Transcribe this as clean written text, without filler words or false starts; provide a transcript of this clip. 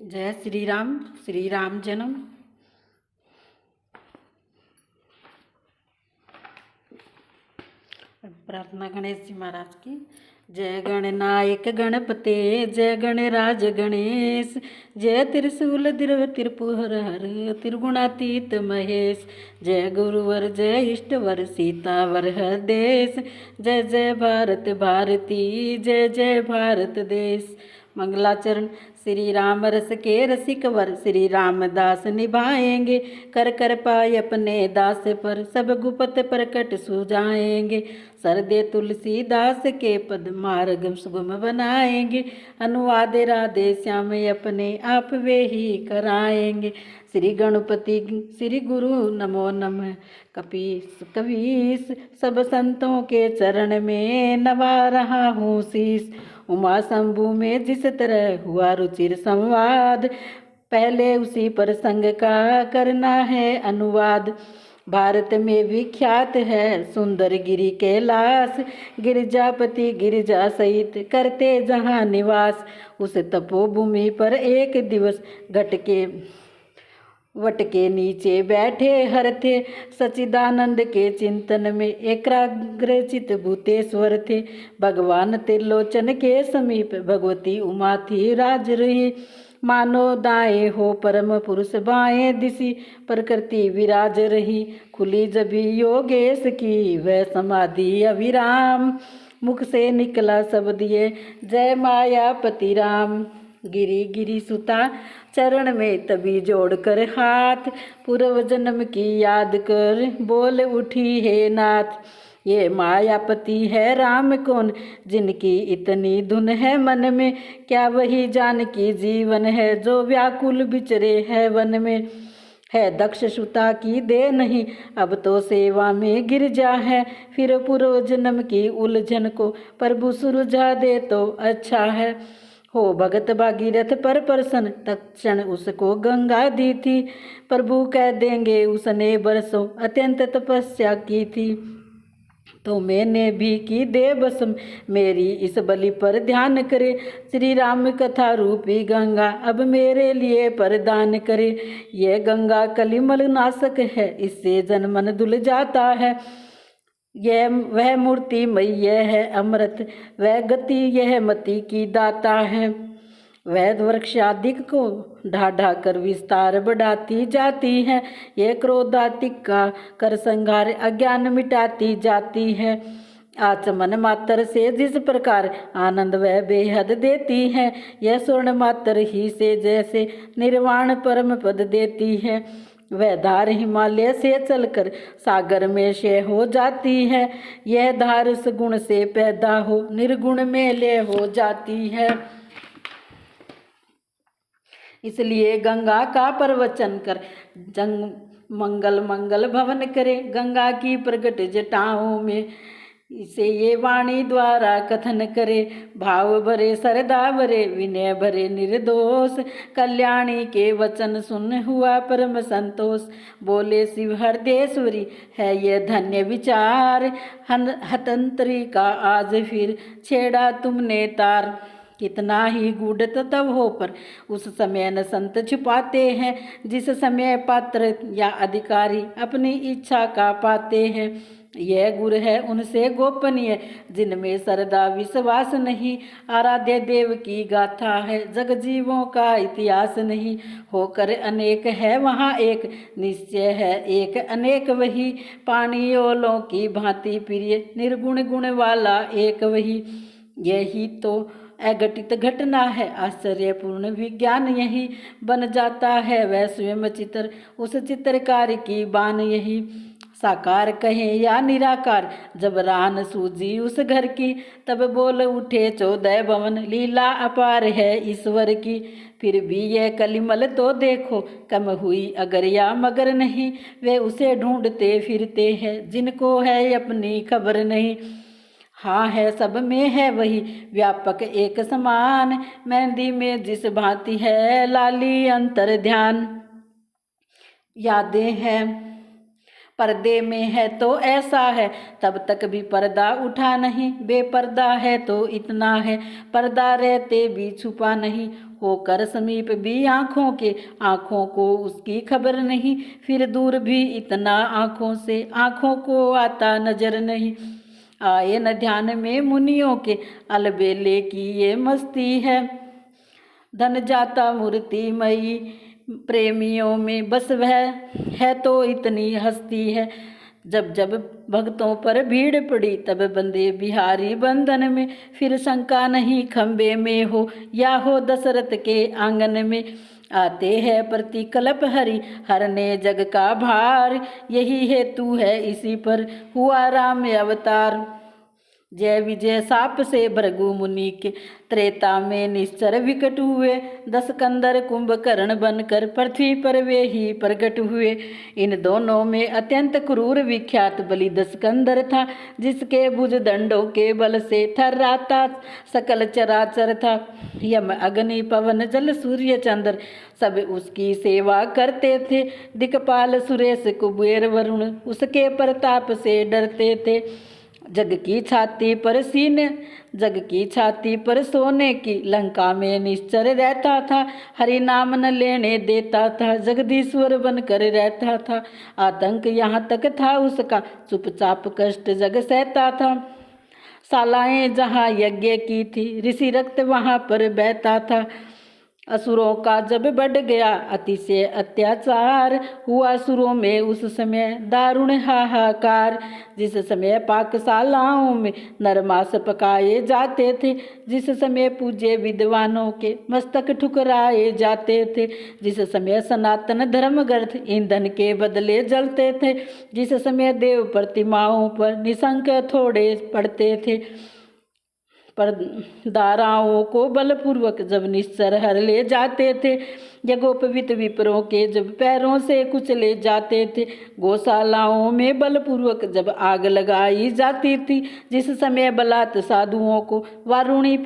जय श्री राम जन्म। प्रार्थना गणेश जी महाराज की। जय गणनायक गणपते, जय गणराज गणेश, जय त्रिशूल दिर्व त्रिपुर हर, त्रिगुणातीत महेश, जय गुरुवर जय इष्टवर सीतावर देश, जय जय भारत भारती, जय जय भारत देश। मंगलाचरण। श्री राम रस के रसिक वर, श्री रामदास निभाएंगे, कर कर पाए अपने दास पर, सब गुपत प्रकट सुझाएंगे। सरदे तुलसीदास के पद मार्ग सुगम बनाएंगे, अनुवाद राधे श्याम अपने आप वे ही कराएंगे। श्री गणपति श्री गुरु नमो नमः। कपीस कवीस सब संतों के चरण में नवा रहा हूँ शीस, उमा शंभु में जिस तरह हुआ रुचिर संवाद, पहले उसी प्रसंग का करना है अनुवाद। भारत में विख्यात है सुंदर गिरि कैलाश, गिरिजापति गिरिजा सहित करते जहाँ निवास। उस तपोभूमि पर एक दिवस घट के वट के नीचे बैठे हर थे, सचिदानंद के चिंतन में एकाग्रचित भूतेश्वर थे। भगवान त्रिलोचन के समीप भगवती उमा थी राज रही, मानो दाएं हो परम पुरुष बाएं दिशि, प्रकृति विराज रही। खुली जभी योगेश की वह समाधि अविराम, मुख से निकला शब्द ये जय मायापति राम। गिरी गिरी सुता चरण में तभी जोड़कर हाथ, पूर्व जन्म की याद कर बोल उठी है नाथ। ये मायापति है राम कौन, जिनकी इतनी धुन है मन में, क्या वही जानकी जीवन है जो व्याकुल बिचरे है वन में। है दक्ष सुता की दे नहीं, अब तो सेवा में गिर जा है, फिर पूर्व जन्म की उलझन को प्रभु सुलझा दे तो अच्छा है। हो भगत भागीरथ पर प्रसन्न, तत्क्षण उसको गंगा दी थी, प्रभु कह देंगे उसने बरसों अत्यंत तपस्या की थी। तो मैंने भी की दे बसम, मेरी इस बलि पर ध्यान करे, श्री राम कथा रूपी गंगा अब मेरे लिए प्रदान करे। यह गंगा कलिमल नाशक है, इससे जन मन धुल जाता है। यह वह मूर्ति मई है अमृत, वह गति यह मति की दाता है। वह वृक्षादिक को ढा ढा कर विस्तार बढ़ाती जाती है, यह क्रोधातिक का कर संहार अज्ञान मिटाती जाती है। आचमन मात्र से जिस प्रकार आनंद वह बेहद देती है, यह स्वर्ण मात्र ही से जैसे निर्वाण परम पद देती है। वह धार हिमालय से चलकर सागर में क्षय हो जाती है, यह धार सगुण से पैदा हो निर्गुण में लय हो जाती है। इसलिए गंगा का प्रवचन कर जंग मंगल मंगल भवन करे, गंगा की प्रगट जटाओं में इसे ये वाणी द्वारा कथन करे। भाव भरे सरदा भरे विनय भरे निर्दोष, कल्याणी के वचन सुन हुआ परम संतोष। बोले शिव हृदयेश्वरी है ये धन्य विचार, हतंत्री का आज फिर छेड़ा तुमने तार। कितना ही गूढ़ तब हो पर उस समय न संत छुपाते हैं, जिस समय पात्र या अधिकारी अपनी इच्छा का पाते हैं। यह गुर है उनसे गोपनीय जिनमें श्रद्धा विश्वास नहीं, आराध्य देव की गाथा है जग जीवों का इतिहास नहीं। होकर अनेक है वहाँ एक, निश्चय है एक अनेक वही, पानी ओलों की भांति प्रिय निर्गुण गुण वाला एक वही। यही तो अघटित घटना है, आश्चर्यपूर्ण विज्ञान यही बन जाता है वह स्वयं चित्र, उस चित्रकार की बान यही। साकार कहे या निराकार जब रान सूझी उस घर की, तब बोल उठे 14 भवन, लीला अपार है ईश्वर की। फिर भी यह कलिमल तो देखो कम हुई अगर या मगर नहीं, वे उसे ढूंढते फिरते हैं जिनको है अपनी खबर नहीं। हाँ है सब में है वही व्यापक एक समान, मेहंदी में जिस भांति है लाली अंतर ध्यान। यादें हैं पर्दे में है तो ऐसा है, तब तक भी पर्दा उठा नहीं, बेपर्दा है तो इतना है, पर्दा रहते भी छुपा नहीं। होकर समीप भी आँखों के, आँखों को उसकी खबर नहीं, फिर दूर भी इतना आँखों से, आँखों को आता नजर नहीं। आए न ध्यान में मुनियों के, अलबेले की ये मस्ती है, धन जाता मूर्तिमयी प्रेमियों में बस वह है, तो इतनी हस्ती है। जब जब भक्तों पर भीड़ पड़ी, तब बंदे बिहारी बंधन में, फिर शंका नहीं खंबे में हो या हो दशरथ के आंगन में। आते हैं प्रतिकल्प हरि, हरने जग का भार, यही हेतु है इसी पर हुआ राम अवतार। जय विजय साप से भृगु मुनि के, त्रेता में निश्चर विकट हुए, 10 कंदर कुंभकर्ण बनकर पृथ्वी पर वे ही प्रकट हुए। इन दोनों में अत्यंत क्रूर विख्यात बलि दस्कंदर था, जिसके भुज दंडों के बल से थर्राता सकल चराचर था। यम अग्नि पवन जल सूर्य चंद्र सब उसकी सेवा करते थे, दिक्पाल सुरेश कुबेर वरुण उसके प्रताप से डरते थे। जग की छाती पर सोने की लंका में निश्चर रहता था, हरि नाम न लेने देता था, जगदीश्वर बनकर रहता था। आतंक यहाँ तक था उसका, चुपचाप कष्ट जग सहता था। शालाएं जहाँ यज्ञ की थी, ऋषि रक्त वहाँ पर बहता था। असुरों का जब बढ़ गया अतिशय अत्याचार, हुआ असुरों में उस समय दारुण हाहाकार। जिस समय पाकशालाओं में नरमांस पकाए जाते थे, जिस समय पूज्य विद्वानों के मस्तक ठुकराए जाते थे, जिस समय सनातन धर्म ग्रंथ ईंधन के बदले जलते थे, जिस समय देव प्रतिमाओं पर निशंक थोड़े पड़ते थे, पर दाराओं को बलपूर्वक जब निश्चर हर ले जाते थे, यज्ञोपवीत विप्रों के जब पैरों से कुचले जाते थे, गौशालाओं में बलपूर्वक जब आग लगाई जाती थी, जिस समय बलात् साधुओं को वारुणी